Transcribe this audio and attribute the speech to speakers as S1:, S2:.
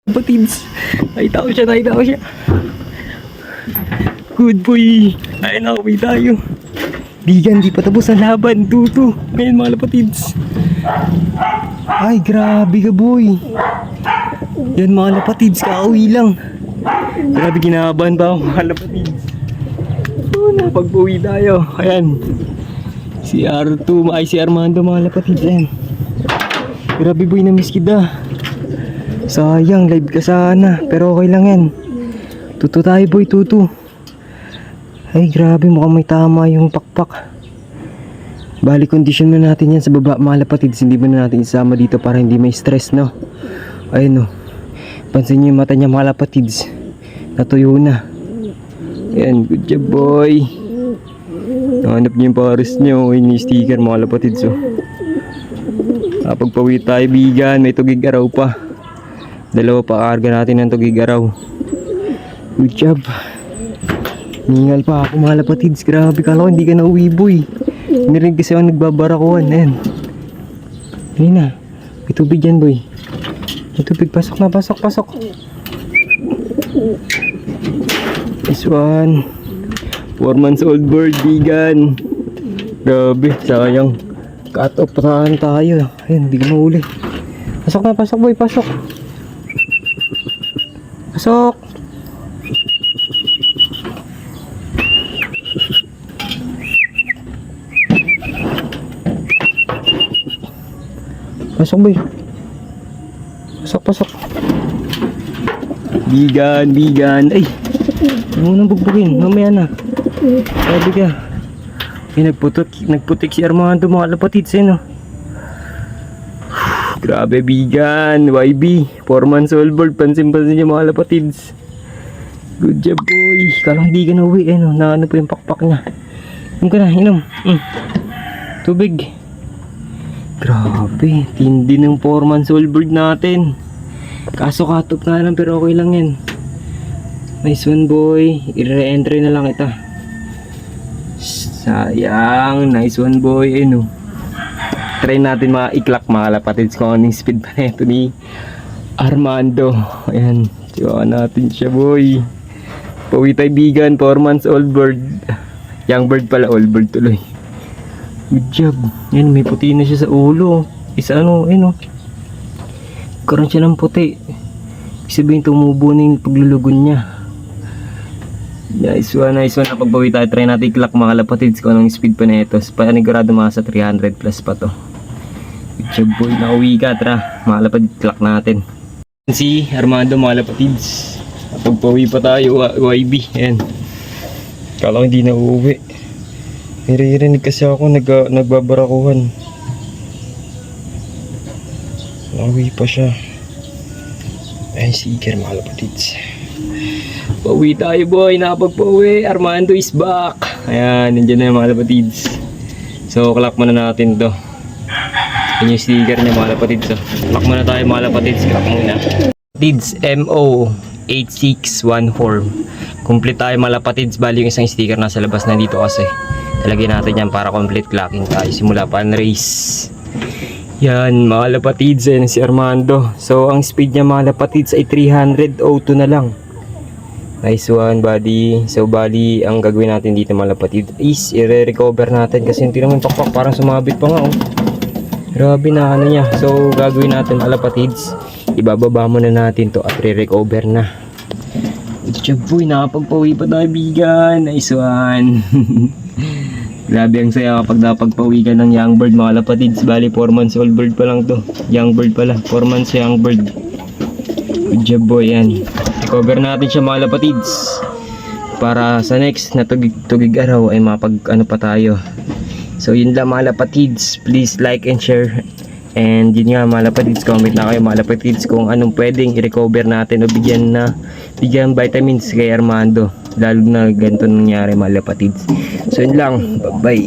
S1: Kapatids. Nakita ko siya. Good boy. Ay, nakaway tayo. Bigan, di pa tapos ang laban. Tuto. Ngayon mga lapatids. Ay, grabe ka boy. Yan mga lapatids, kauwi lang. Grabe, kinabahan pa ako mga lapatids. Napagpuwi tayo. Ayan. Si R2, si Armando mga lapatids. Ayan. Grabe boy, na-miss kita. Sayang, live ka sana. Pero okay lang yan. Tuto tayo boy, tuto. Ay grabe, mukhang may tama yung pakpak. Bali, kondisyon na natin yan sa baba mga lapatids. Hindi mo na natin isama dito para hindi may stress, no? Ayun, no. Pansin nyo yung mata niya mga lapatids. Natuyo na. Ayan, good job boy. Nahanap niyo yung pares niyo. Yung sticker mga lapatids, oh. Pagpawi tayo bigan, may tugig araw pa. Dalawa pa karga natin ng tugig araw. Good job. Ningal pa ako mga lapatids. Grabe, kala ko hindi ka nauwi boy. Narinig kasi ako nagbabarakuhan. Ayan. Ayun na. May tubig yan boy. May tubig. Pasok na, pasok. This one. 4 months old bird bigan. Grabe, sayang. Cut off tayo. Ayun, hindi ka mahuli. Pasok na, pasok boy, pasok. Pasok. Pasok boy. Pasok. Bigan. Ay. Huwag mo nang bugbugin. Mamaya na. Sabi ka. Ay, nagputik si Armando mga lapatids eh, no? Grabe bigan. YB. 4 months old bird. Pansin-pansin niya mga lapatids. Good job boy. Kalang di ka na uwi eh, no? Naano po yung pakpak niya. Inom ka na, inom. Tubig. Grabe. Tindi ng 4 months old bird natin. Kaso katop na lang pero okay lang yan. Nice one boy. I-re-entry na lang kita. Sayang. Nice one boy. No. Try natin mga i-clock mga lapatids kung anong speed pa neto ni Armando. Ayan. Siwa natin siya boy. Pawi tayo bigan. 4 months old bird. Young bird pala. Old bird tuloy. Good job. Yan, may puti na siya sa ulo. Isa ano, ayun o. Karoon siya ng puti. Ibig sabihin tumubo na yung paglulugon niya. Nice one. Napagbawi tayo. Try natin i-clock mga lapatids kung anong speed pa na ito. Panigurado mga sa 300 plus pa to. Good job boy. Nauwi ka. Tara, mga lapatids, clock natin. Si Armando mga lapatids. Napagbawi pa tayo. YB. Ayan. Kala ko hindi na uuwi. Naririnig kasi ako nagbabarakuhan. Nauwi pa siya. Ay, siger mga lapatids. Pauwi tayo boy. Nakapagpauwi. Armando is back. Ayan, nandiyan na yung mga lapatids. So, clock muna natin to. Yan yung sticker niya mga lapatids. Clock muna tayo mga lapatids. Clock muna. Lapatids MO8614. Complete tayo mga lapatids. Bali yung isang sticker nasa labas na dito kasi. Talagyan natin yan para complete clocking tayo. Simula pa ang race. Yan mga lapatids. Yan si Armando. So ang speed niya mga lapatids ay 300 auto na lang. Nice one buddy. So bali ang gagawin natin dito mga lapatids is i-recover natin. Kasi hindi naman pakpak. Parang sumabit pa nga oh. Grabe na ano niya. So gagawin natin mga lapatids. Ibababa muna natin to at re-recover na. Good job boy. Nakapagpawi pa tayo bigan. Nice one. Grabe ang saya kapag napagpawi ka ng young bird mga lapatids. Bali 4 months old bird pa lang to. Young bird pala. 4 months young bird. Good job boy yan. Recover natin siya mga lapatids. Para sa next na tugig araw ay mapag ano pa tayo. So yun lang mga lapatids. Please like and share. And yun nga mga lapatids. Comment na kayo mga lapatids kung anong pwedeng i-recover natin o bigyan vitamins kay Armando. Lalo na ganito nangyari mga lapatids. So yun lang. Bye bye.